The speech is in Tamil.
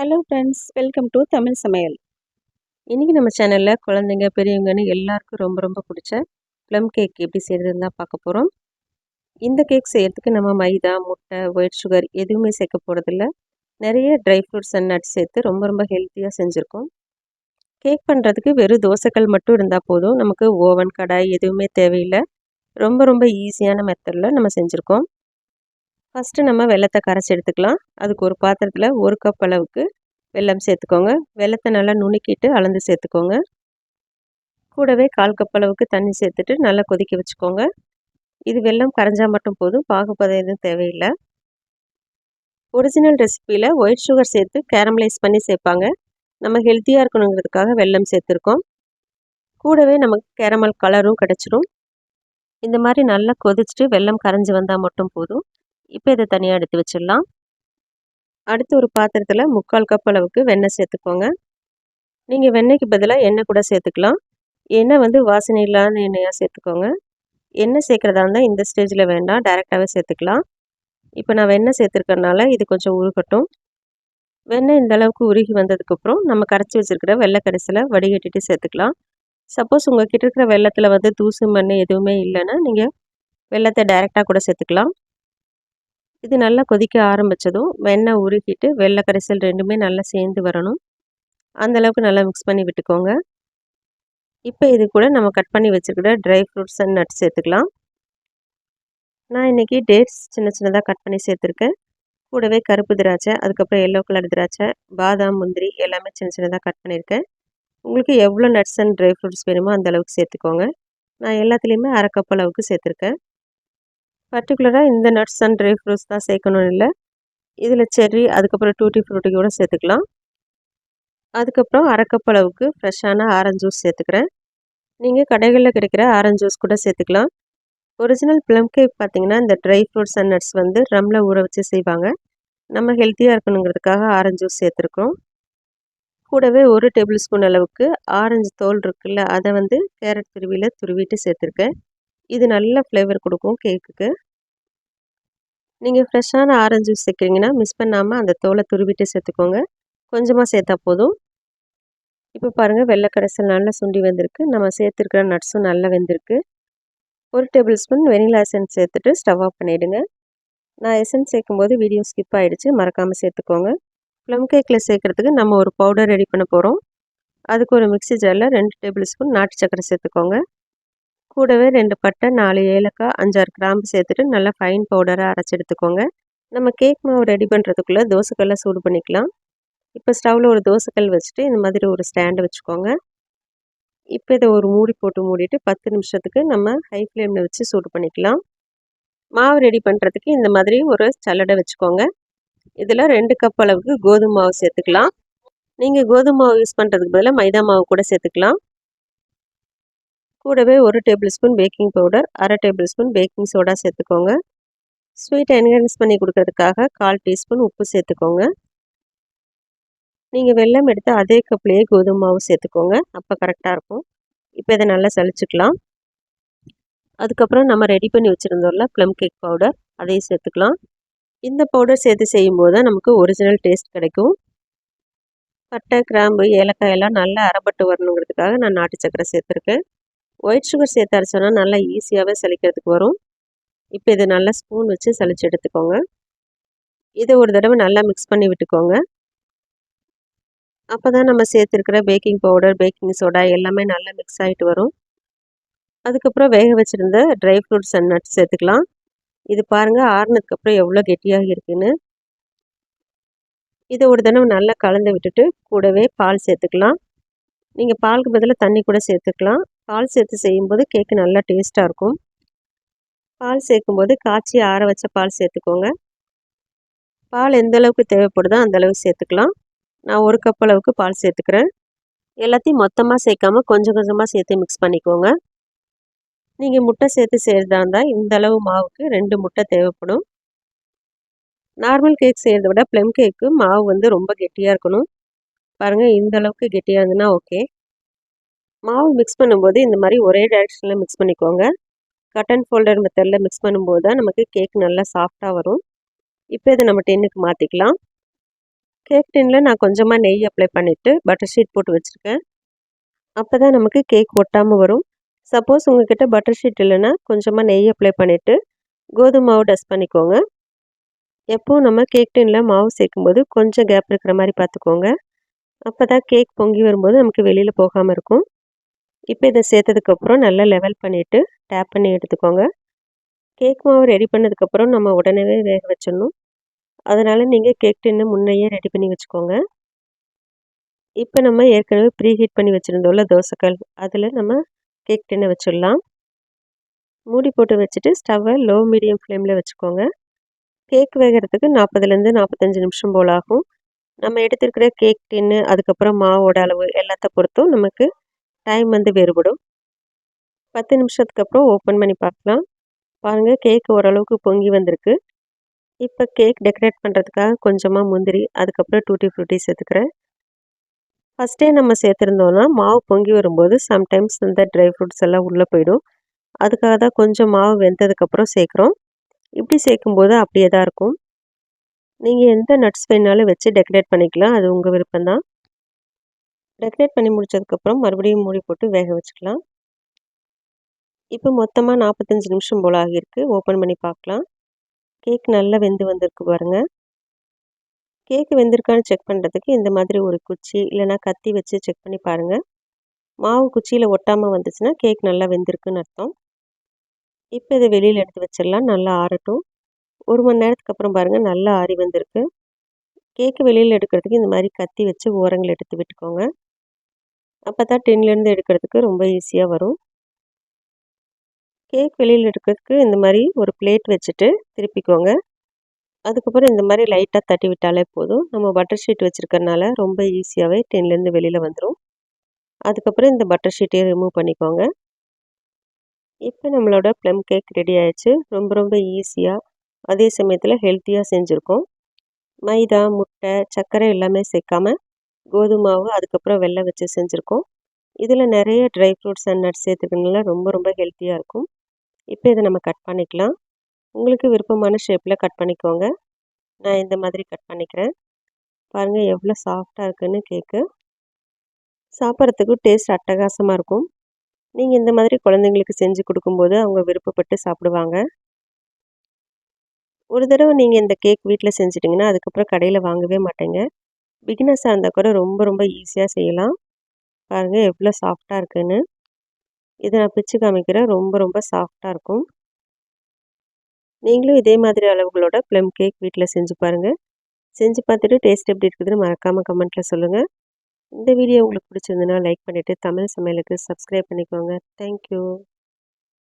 Hello friends, welcome to Tamil சமையல். இன்றைக்கி நம்ம சேனலில் குழந்தைங்க பெரியவங்கன்னு எல்லாருக்கும் ரொம்ப ரொம்ப பிடிச்ச ப்ளம் கேக் எப்படி செய்கிறதுன்னு தான் பார்க்க போகிறோம். இந்த கேக் செய்கிறதுக்கு நம்ம மைதா, முட்டை, ஒயிட் சுகர் எதுவுமே சேர்க்க போகிறதில்ல. நிறைய ட்ரை ஃப்ரூட்ஸ் அண்ட் நட்ஸ் சேர்த்து ரொம்ப ரொம்ப ஹெல்த்தியாக செஞ்சுருக்கோம். கேக் பண்ணுறதுக்கு வெறும் தோசைக்கல் மட்டும் இருந்தால் போதும். நமக்கு ஓவன், கடாய் எதுவுமே தேவையில்லை. ரொம்ப ரொம்ப ஈஸியான மெத்தடில் நம்ம செஞ்சுருக்கோம். ஃபஸ்ட்டு நம்ம வெல்லத்தை கரைச்சி எடுத்துக்கலாம். அதுக்கு ஒரு பாத்திரத்தில் 1 கப் அளவுக்கு வெல்லம் சேர்த்துக்கோங்க. வெல்லத்தை நல்லா நுணுக்கிட்டு அளந்து சேர்த்துக்கோங்க. கூடவே 1/4 கப் அளவுக்கு தண்ணி சேர்த்துட்டு நல்லா கொதிக்க வச்சுக்கோங்க. இது வெல்லம் கரைஞ்சால் மட்டும் போதும், பாகுபதம் எதுவும் தேவையில்லை. ஒரிஜினல் ரெசிப்பியில் ஒயிட் சுகர் சேர்த்து கேரமலைஸ் பண்ணி சேர்ப்பாங்க. நம்ம ஹெல்த்தியாக இருக்கணுங்கிறதுக்காக வெல்லம் சேர்த்துருக்கோம். கூடவே நமக்கு கேரமல் கலரும் கிடச்சிரும். இந்த மாதிரி நல்லா கொதிச்சுட்டு வெல்லம் கரைஞ்சி வந்தால் மட்டும் போதும். இப்போ இதை தனியாக எடுத்து வச்சிடலாம். அடுத்து ஒரு பாத்திரத்தில் 3/4 கப் அளவுக்கு வெண்ணெய் சேர்த்துக்கோங்க. நீங்கள் வெண்ணெய்க்கு பதிலாக எண்ணெய் கூட சேர்த்துக்கலாம். எண்ணெய் வாசனை இல்லாத எண்ணெயாக சேர்த்துக்கோங்க. எண்ணெய் சேர்க்குறதா இருந்தால் இந்த ஸ்டேஜில் வேண்டாம், டைரெக்டாகவே சேர்த்துக்கலாம். இப்போ நான் வெண்ணெய் சேர்த்துருக்கறனால இது கொஞ்சம் உருகட்டும். வெண்ணெய் இந்த அளவுக்கு உருகி வந்ததுக்கப்புறம் நம்ம கரைச்சி வச்சுருக்கிற வெள்ளை கரைசலை வடிகட்டிட்டு சேர்த்துக்கலாம். சப்போஸ் உங்கள் கிட்ட இருக்கிற வெள்ளத்தில் தூசு மண் எதுவுமே இல்லைன்னா நீங்கள் வெள்ளத்தை டைரெக்டாக கூட சேர்த்துக்கலாம். இது நல்லா கொதிக்க ஆரம்பித்ததும் வெண்ணெய் உருகிட்டு வெள்ளை கரைசல் ரெண்டுமே நல்லா சேர்ந்து வரணும். அந்தளவுக்கு நல்லா மிக்ஸ் பண்ணி விட்டுக்கோங்க. இப்போ இது கூட நம்ம கட் பண்ணி வச்சுருக்கிற ட்ரை ஃப்ரூட்ஸ் அண்ட் நட்ஸ் சேர்த்துக்கலாம். நான் இன்றைக்கி டேட்ஸ் சின்ன சின்னதாக கட் பண்ணி சேர்த்துருக்கேன். கூடவே கருப்பு திராட்சை, அதுக்கப்புறம் எல்லோ கலர் திராட்சை, பாதாம், முந்திரி எல்லாமே சின்ன சின்னதாக கட் பண்ணியிருக்கேன். உங்களுக்கு எவ்வளோ நட்ஸ் அண்ட் ட்ரை ஃப்ரூட்ஸ் வேணுமோ அந்தளவுக்கு சேர்த்துக்கோங்க. நான் எல்லாத்துலேயுமே 1/2 கப் அளவுக்கு சேர்த்துருக்கேன். பர்டிகுலராக இந்த நட்ஸ் அண்ட் ட்ரை ஃப்ரூட்ஸ் தான் சேர்க்கணும்னு இல்லை. இதில் செர்ரி, அதுக்கப்புறம் டூட்டி ஃப்ரூட்டி கூட சேர்த்துக்கலாம். அதுக்கப்புறம் 1/2 கப் அளவுக்கு ஃப்ரெஷ்ஷான ஆரஞ்சு ஜூஸ் சேர்த்துக்கிறேன். நீங்கள் கடைகளில் கிடைக்கிற ஆரஞ்சு ஜூஸ் கூட சேர்த்துக்கலாம். ஒரிஜினல் ப்ளம் கேக் பார்த்திங்கன்னா இந்த ட்ரை ஃப்ரூட்ஸ் அண்ட் நட்ஸ் ரம்மில் ஊற வச்சு செய்வாங்க. நம்ம ஹெல்த்தியாக இருக்கணுங்கிறதுக்காக ஆரஞ்சு ஜூஸ் சேர்த்துருக்கோம். கூடவே 1 டேபிள் ஸ்பூன் அளவுக்கு ஆரஞ்சு தோல் இருக்குல்ல, அதை கேரட் துருவியில் துருவிட்டு சேர்த்துருக்கேன். இது நல்ல ஃப்ளேவர் கொடுக்கும் கேக்குக்கு. நீங்கள் ஃப்ரெஷ்ஷான ஆரஞ்சு ஜூஸ் சேர்க்குறீங்கன்னா மிஸ் பண்ணாமல் அந்த தோலை துருவிட்டு சேர்த்துக்கோங்க. கொஞ்சமாக சேர்த்தா போதும். இப்போ பாருங்கள், வெள்ளை கரைசல் நல்லா சுண்டி வந்திருக்கு. நம்ம சேர்த்துருக்கிற நட்ஸும் நல்லா வெந்திருக்கு. 1 டேபிள் ஸ்பூன் வெனிலா எசன்ஸ் சேர்த்துட்டு ஸ்டவ் ஆஃப் பண்ணிவிடுங்க. நான் எசன்ஸ் சேர்க்கும்போது வீடியோ ஸ்கிப் ஆகிடுச்சு, மறக்காமல் சேர்த்துக்கோங்க. ப்ளம் கேக்கில் சேர்க்குறதுக்கு நம்ம ஒரு பவுடர் ரெடி பண்ண போகிறோம். அதுக்கு ஒரு மிக்ஸி ஜாரில் 2 டேபிள் ஸ்பூன் நாட்டு சக்கரை சேர்த்துக்கோங்க. கூடவே 2 பட்டை, 4 ஏலக்காய், 5-6 கிராம்பு சேர்த்துட்டு நல்லா ஃபைன் பவுடராக அரைச்சி எடுத்துக்கோங்க. நம்ம கேக் மாவு ரெடி பண்ணுறதுக்குள்ளே தோசைக்கல்லை சூடு பண்ணிக்கலாம். இப்போ ஸ்டவ்வில் ஒரு தோசைக்கல் வச்சுட்டு இந்த மாதிரி ஒரு ஸ்டாண்டு வச்சுக்கோங்க. இப்போ இதை ஒரு மூடி போட்டு மூடிட்டு 10 நிமிஷத்துக்கு நம்ம ஹை ஃப்ளேமில் வச்சு சூடு பண்ணிக்கலாம். மாவு ரெடி பண்ணுறதுக்கு இந்த மாதிரி ஒரு சல்லடை வச்சுக்கோங்க. இதில் 2 கப் அளவுக்கு கோதுமை மாவு சேர்த்துக்கலாம். நீங்கள் கோதுமை மாவு யூஸ் பண்ணுறதுக்கு பதிலாக மைதா மாவு கூட சேர்த்துக்கலாம். கூடவே 1 table spoon baking powder, 1/2 table spoon baking soda சேர்த்துக்கோங்க. ஸ்வீட்டை என்ஹான்ஸ் பண்ணி கொடுக்கறதுக்காக 1/4 டீஸ்பூன் உப்பு சேர்த்துக்கோங்க. நீங்கள் வெல்லம் எடுத்து அதே கப்லேயே கோதுமை மாவு சேர்த்துக்கோங்க, அப்போ கரெக்டாக இருக்கும். இப்போ இதை நல்லா சலிச்சுக்கலாம். அதுக்கப்புறம் நம்ம ரெடி பண்ணி வச்சுருந்தோம்ல ப்ளம் கேக் பவுடர், அதையும் சேர்த்துக்கலாம். இந்த பவுடர் சேர்த்து செய்யும்போது தான் நமக்கு ஒரிஜினல் டேஸ்ட் கிடைக்கும். பட்டை, கிராம்பு, ஏலக்காய் எல்லாம் நல்லா அரைப்பட்டு வரணுங்கிறதுக்காக நான் நாட்டு சக்கரை சேர்த்துருக்கேன். ஒயிட் சுகர் சேர்த்து அரைச்சோன்னா நல்லா ஈஸியாகவே சலிக்கிறதுக்கு வரும். இப்போ இதை நல்லா ஸ்பூன் வச்சு சலிச்சு எடுத்துக்கோங்க. இதை ஒரு தடவை நல்லா மிக்ஸ் பண்ணி விட்டுக்கோங்க. அப்போ தான் நம்ம சேர்த்துருக்கிற பேக்கிங் பவுடர், பேக்கிங் சோடா எல்லாமே நல்லா மிக்ஸ் ஆகிட்டு வரும். அதுக்கப்புறம் வேக வச்சுருந்த ட்ரை ஃப்ரூட்ஸ் அண்ட் நட்ஸ் சேர்த்துக்கலாம். இது பாருங்கள், ஆறுனதுக்கப்புறம் எவ்வளோ கெட்டியாக இருக்குதுன்னு. இதை ஒரு தடவை நல்லா கலந்து விட்டுட்டு கூடவே பால் சேர்த்துக்கலாம். நீங்கள் பாலுக்கு பதிலாக தண்ணி கூட சேர்த்துக்கலாம். பால் சேர்த்து செய்யும்போது கேக்கு நல்லா டேஸ்ட்டாக இருக்கும். பால் சேர்க்கும்போது காய்ச்சி ஆற வச்ச பால் சேர்த்துக்கோங்க. பால் எந்த அளவுக்கு தேவைப்படுதோ அந்தளவு சேர்த்துக்கலாம். நான் 1 கப் அளவுக்கு பால் சேர்த்துக்கிறேன். எல்லாத்தையும் மொத்தமாக சேர்க்காம கொஞ்சம் கொஞ்சமாக சேர்த்து மிக்ஸ் பண்ணிக்கோங்க. நீங்கள் முட்டை சேர்த்து செய்கிறதா இருந்தால் இந்த அளவு மாவுக்கு 2 முட்டை தேவைப்படும். நார்மல் கேக் செய்கிறத விட ப்ளம் கேக்கு மாவு ரொம்ப கெட்டியாக இருக்கணும். பாருங்கள், இந்த அளவுக்கு கெட்டியாக இருந்ததுன்னா ஓகே. மாவு மிக்ஸ் பண்ணும்போது இந்த மாதிரி ஒரே டைரெக்ஷனில் மிக்ஸ் பண்ணிக்கோங்க. கட் அண்ட் ஃபோல்டர் மெத்தடில் மிக்ஸ் பண்ணும்போது தான் நமக்கு கேக் நல்லா சாஃப்டாக வரும். இப்போ இதை நம்ம டின்னுக்கு மாற்றிக்கலாம். கேக் டின்ல நான் கொஞ்சமாக நெய் அப்ளை பண்ணிவிட்டு பட்டர் ஷீட் போட்டு வச்சுருக்கேன். அப்போ தான் நமக்கு கேக் ஒட்டாமல் வரும். சப்போஸ் உங்ககிட்ட பட்டர் ஷீட் இல்லைன்னா கொஞ்சமாக நெய் அப்ளை பண்ணிவிட்டு கோதுமை மாவு டஸ்ட் பண்ணிக்கோங்க. எப்போவும் நம்ம கேக் டின்ல மாவு சேர்க்கும்போது கொஞ்சம் கேப் இருக்கிற மாதிரி பார்த்துக்கோங்க. அப்போ தான் கேக் பொங்கி வரும்போது நமக்கு வெளியில் போகாமல் இருக்கும். இப்போ இதை சேர்த்ததுக்கப்புறம் நல்லா லெவல் பண்ணிவிட்டு டேப் பண்ணி எடுத்துக்கோங்க. கேக் மாவு ரெடி பண்ணதுக்கப்புறம் நம்ம உடனே வேக வச்சிடணும். அதனால் நீங்கள் கேக் டின்னு முன்னையே ரெடி பண்ணி வச்சுக்கோங்க. இப்போ நம்ம ஏற்கனவே ப்ரீ ஹீட் பண்ணி வச்சுருந்தோம்ல தோசைக்கல், அதில் நம்ம கேக் டின்னை வச்சிடலாம். மூடி போட்டு வச்சுட்டு ஸ்டவ்வை லோ மீடியம் ஃப்ளேமில் வச்சுக்கோங்க. கேக் வேகிறதுக்கு 40லேருந்து 45 நிமிஷம் போல் ஆகும். நம்ம எடுத்துருக்கிற கேக் டின்னு அதுக்கப்புறம் மாவோட அளவு எல்லாத்த பொறுத்தும் நமக்கு டைம் வேறுபடும். 10 நிமிஷத்துக்கு அப்புறம் ஓப்பன் பண்ணி பார்க்கலாம். பாருங்கள், கேக் ஓரளவுக்கு பொங்கி வந்திருக்கு. இப்போ கேக் டெக்கரேட் பண்ணுறதுக்காக கொஞ்சமாக முந்திரி, அதுக்கப்புறம் டூட்டி ஃப்ரூட்டி சேர்த்துக்கிறேன். ஃபஸ்ட்டே நம்ம சேர்த்துருந்தோன்னா மாவு பொங்கி வரும்போது சம்டைம்ஸ் இந்த ட்ரை ஃப்ரூட்ஸ் எல்லாம் உள்ளே போயிடும். அதுக்காக தான் கொஞ்சம் மாவு வெந்ததுக்கப்புறம் சேர்க்குறோம். இப்படி சேர்க்கும்போது அப்படியே தான் இருக்கும். நீங்கள் எந்த நட்ஸ் வேணாலும் வச்சு டெக்கரேட் பண்ணிக்கலாம், அது உங்கள் விருப்பம்தான். டெக்கரேட் பண்ணி முடித்ததுக்கப்புறம் மறுபடியும் மூடி போட்டு வேக வச்சுக்கலாம். இப்போ மொத்தமாக 45 நிமிஷம் போல் ஆகியிருக்கு. ஓப்பன் பண்ணி பார்க்கலாம். கேக் நல்லா வெந்து வந்திருக்கு பாருங்கள். கேக்கு வெந்திருக்கான்னு செக் பண்ணுறதுக்கு இந்த மாதிரி ஒரு குச்சி இல்லைனா கத்தி வச்சு செக் பண்ணி பாருங்கள். மாவு குச்சியில் ஒட்டாமல் வந்துச்சுன்னா கேக் நல்லா வெந்திருக்குன்னு அர்த்தம். இப்போ இதை வெளியில் எடுத்து வச்சிடலாம், நல்லா ஆறட்டும். 1 மணி நேரத்துக்கு அப்புறம் பாருங்கள், நல்லா ஆறி வந்திருக்கு. கேக்கு வெளியில் எடுக்கிறதுக்கு இந்த மாதிரி கத்தி வச்சு ஓரங்கள் எடுத்து விட்டுக்கோங்க. அப்போ தான் டின்லேருந்து எடுக்கிறதுக்கு ரொம்ப ஈஸியாக வரும். கேக் வெளியில் எடுக்கிறதுக்கு இந்த மாதிரி ஒரு பிளேட் வச்சுட்டு திருப்பிக்கோங்க. அதுக்கப்புறம் இந்த மாதிரி லைட்டாக தட்டி விட்டாலே போதும். நம்ம பட்டர் ஷீட் வச்சுருக்கறனால ரொம்ப ஈஸியாகவே டின்லேருந்து வெளியில் வந்துடும். அதுக்கப்புறம் இந்த பட்டர் ஷீட்டையும் ரிமூவ் பண்ணிக்கோங்க. இப்போ நம்மளோட ப்ளம் கேக் ரெடி ஆயிடுச்சு. ரொம்ப ரொம்ப ஈஸியாக அதே சமயத்தில் ஹெல்த்தியாக செஞ்சுருக்கோம். மைதா, முட்டை, சர்க்கரை எல்லாமே சேர்க்காம கோதுமை மாவு அதுக்கப்புறம் வெல்லம் வச்சு செஞ்சுருக்கோம். இதில் நிறைய ட்ரை ஃப்ரூட்ஸ் அண்ட் நட்ஸ் சேர்த்துக்கிறதுனால ரொம்ப ரொம்ப ஹெல்த்தியாக இருக்கும். இப்போ இதை நம்ம கட் பண்ணிக்கலாம். உங்களுக்கு விருப்பமான ஷேப்பில் கட் பண்ணிக்கோங்க. நான் இந்த மாதிரி கட் பண்ணிக்கிறேன். பாருங்கள் எவ்வளோ சாஃப்டாக இருக்குன்னு கேக்கு. சாப்பிட்றதுக்கும் டேஸ்ட் அட்டகாசமாக இருக்கும். நீங்கள் இந்த மாதிரி குழந்தைங்களுக்கு செஞ்சு கொடுக்கும்போது அவங்க விருப்பப்பட்டு சாப்பிடுவாங்க. ஒரு தடவை நீங்கள் இந்த கேக் வீட்டில் செஞ்சிட்டிங்கன்னா அதுக்கப்புறம் கடையில் வாங்கவே மாட்டேங்க. பிகினர்ஸாக இருந்தால் கூட ரொம்ப ரொம்ப ஈஸியாக செய்யலாம். பாருங்கள் எவ்வளோ சாஃப்டாக இருக்குன்னு. இதை நான் பிச்சு காமிக்கிறேன். ரொம்ப ரொம்ப சாஃப்டாக இருக்கும். நீங்களும் இதே மாதிரி அளவுகளோட ப்ளம் கேக் வீட்டில் செஞ்சு பாருங்கள். செஞ்சு பார்த்துட்டு டேஸ்ட் எப்படி இருக்குதுன்னு மறக்காமல் கமெண்ட்டில் சொல்லுங்கள். இந்த வீடியோ உங்களுக்கு பிடிச்சிருந்துன்னா லைக் பண்ணிவிட்டு தமிழ் சமையலுக்கு சப்ஸ்கிரைப் பண்ணிக்கோங்க. தேங்க்யூ.